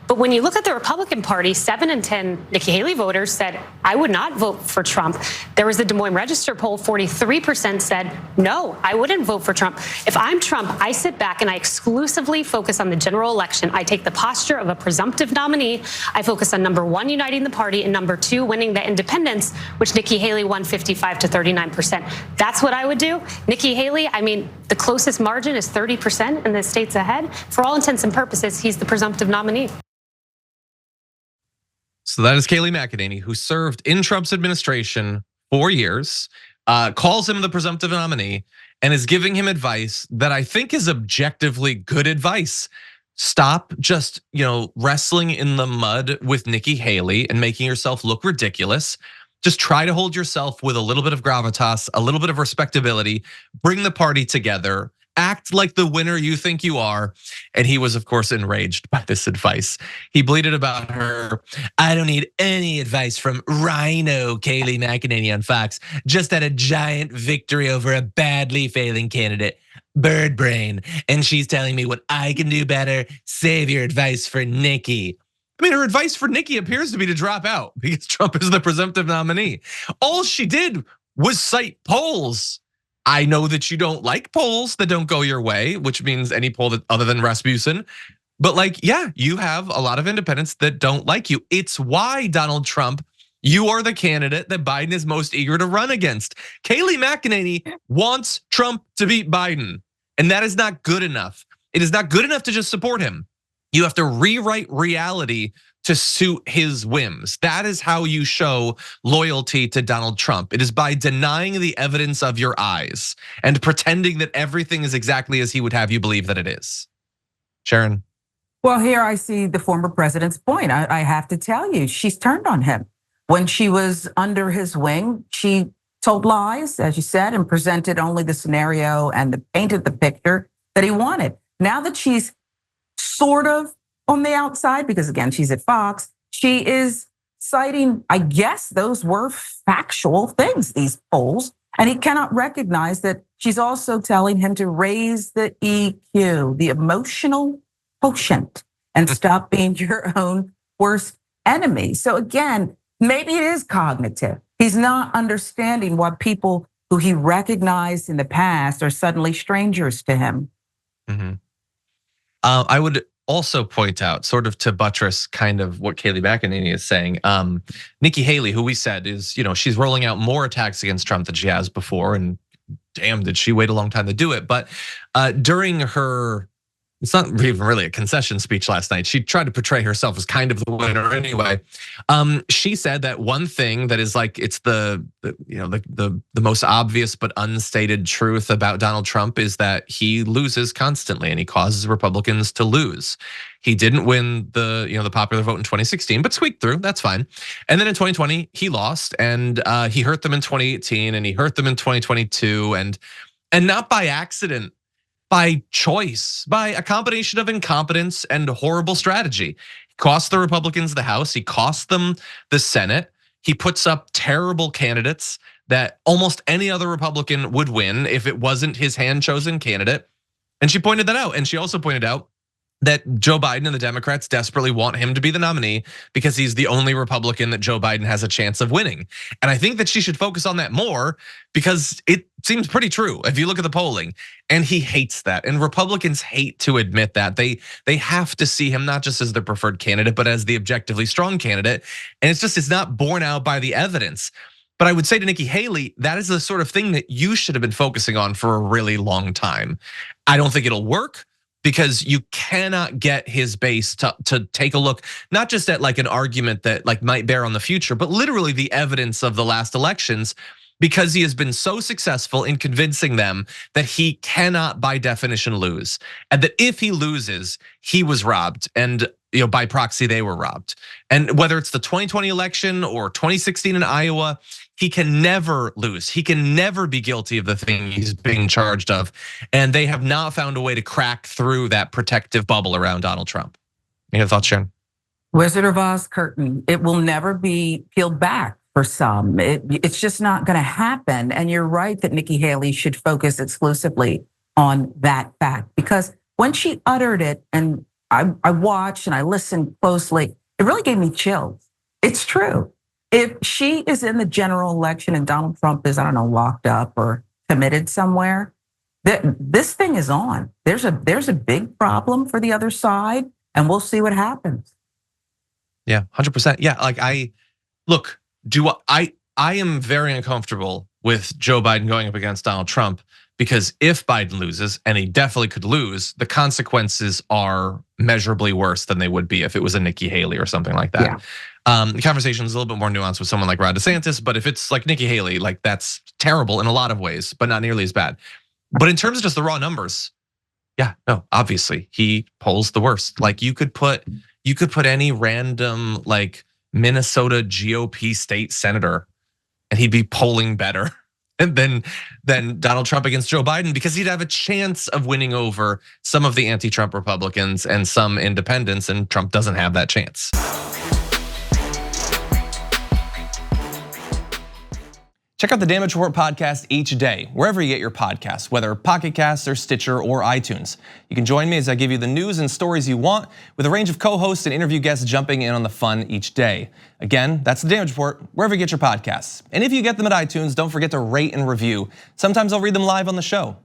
But when you look at the Republican Party, 7 in 10 Nikki Haley voters said, I would not vote for Trump. There was a Des Moines Register poll, 43% said, no, I wouldn't vote for Trump. If I'm Trump, I sit back and I exclusively focus on the general election. I take the posture of a presumptive nominee. I focus on number one, uniting the party, and number two, winning the independents, which Nikki Haley won 55 to 39%. That's what I would do. Nikki Haley, I mean, the closest margin is 30% in the states ahead. For all intents and purposes, he's the presumptive nominee. So that is Kayleigh McEnany, who served in Trump's administration 4 years, calls him the presumptive nominee, and is giving him advice that I think is objectively good advice. Stop just, wrestling in the mud with Nikki Haley and making yourself look ridiculous. Just try to hold yourself with a little bit of gravitas, a little bit of respectability, bring the party together. Act like the winner you think you are. And he was, of course, enraged by this advice. He bleated about her. I don't need any advice from RINO Kayleigh McEnany on Fox. Just had a giant victory over a badly failing candidate, Birdbrain. And she's telling me what I can do better. Save your advice for Nikki. I mean, her advice for Nikki appears to be to drop out because Trump is the presumptive nominee. All she did was cite polls. I know that you don't like polls that don't go your way, which means any poll that other than Rasmussen. But yeah, you have a lot of independents that don't like you. It's why, Donald Trump, you are the candidate that Biden is most eager to run against. Kayleigh McEnany wants Trump to beat Biden, and that is not good enough. It is not good enough to just support him. You have to rewrite reality to suit his whims. That is how you show loyalty to Donald Trump. It is by denying the evidence of your eyes and pretending that everything is exactly as he would have you believe that it is. Sharon. Well, here I see the former president's point. I have to tell you, she's turned on him. When she was under his wing, she told lies, as you said, and presented only the scenario and painted the picture that he wanted. Now that she's sort of on the outside, because again, she's at Fox, she is citing, I guess those were factual things, these polls, and he cannot recognize that she's also telling him to raise the EQ, the emotional quotient, and stop being your own worst enemy. So again, maybe it is cognitive. He's not understanding why people who he recognized in the past are suddenly strangers to him. I would also point out, sort of to buttress kind of what Kayleigh McEnany is saying, Nikki Haley, who we said is, she's rolling out more attacks against Trump than she has before, and damn, did she wait a long time to do it. But during her, it's not even really a concession speech last night, she tried to portray herself as kind of the winner anyway. She said that one thing that is it's the most obvious but unstated truth about Donald Trump is that he loses constantly and he causes Republicans to lose. He didn't win the popular vote in 2016, but squeaked through. That's fine. And then in 2020 he lost, and he hurt them in 2018, and he hurt them in 2022, and not by accident. By choice, by a combination of incompetence and horrible strategy. He cost the Republicans the House, he cost them the Senate. He puts up terrible candidates that almost any other Republican would win if it wasn't his hand-chosen candidate. And she pointed that out. And she also pointed out that Joe Biden and the Democrats desperately want him to be the nominee because he's the only Republican that Joe Biden has a chance of winning. And I think that she should focus on that more because it seems pretty true if you look at the polling. And he hates that. And Republicans hate to admit that. They have to see him not just as their preferred candidate, but as the objectively strong candidate. And it's not borne out by the evidence. But I would say to Nikki Haley, that is the sort of thing that you should have been focusing on for a really long time. I don't think it'll work, because you cannot get his base to take a look, not just at an argument that might bear on the future, but literally the evidence of the last elections, because he has been so successful in convincing them that he cannot by definition lose. And that if he loses, he was robbed, and by proxy they were robbed. And whether it's the 2020 election or 2016 in Iowa, he can never lose. He can never be guilty of the thing he's being charged of. And they have not found a way to crack through that protective bubble around Donald Trump. Any thoughts, Sharon? Wizard of Oz curtain. It will never be peeled back for some. It's just not going to happen. And you're right that Nikki Haley should focus exclusively on that fact, because when she uttered it and I watched and I listened closely. It really gave me chills. It's true. If she is in the general election and Donald Trump is, I don't know, locked up or committed somewhere, this thing is on. There's a big problem for the other side, and we'll see what happens. Yeah, 100%. Yeah, like I am very uncomfortable with Joe Biden going up against Donald Trump, because if Biden loses, and he definitely could lose, the consequences are measurably worse than they would be if it was a Nikki Haley or something like that. Yeah. The conversation is a little bit more nuanced with someone like Ron DeSantis, but if it's like Nikki Haley, like that's terrible in a lot of ways, but not nearly as bad. But in terms of just the raw numbers, yeah, no, obviously he polls the worst. Like you could put any random like Minnesota GOP state senator, and he'd be polling better than Donald Trump against Joe Biden, because he'd have a chance of winning over some of the anti-Trump Republicans and some independents, and Trump doesn't have that chance. Check out the Damage Report podcast each day, wherever you get your podcasts, whether Pocket Casts or Stitcher or iTunes. You can join me as I give you the news and stories you want, with a range of co-hosts and interview guests jumping in on the fun each day. Again, that's the Damage Report, wherever you get your podcasts. And if you get them at iTunes, don't forget to rate and review. Sometimes I'll read them live on the show.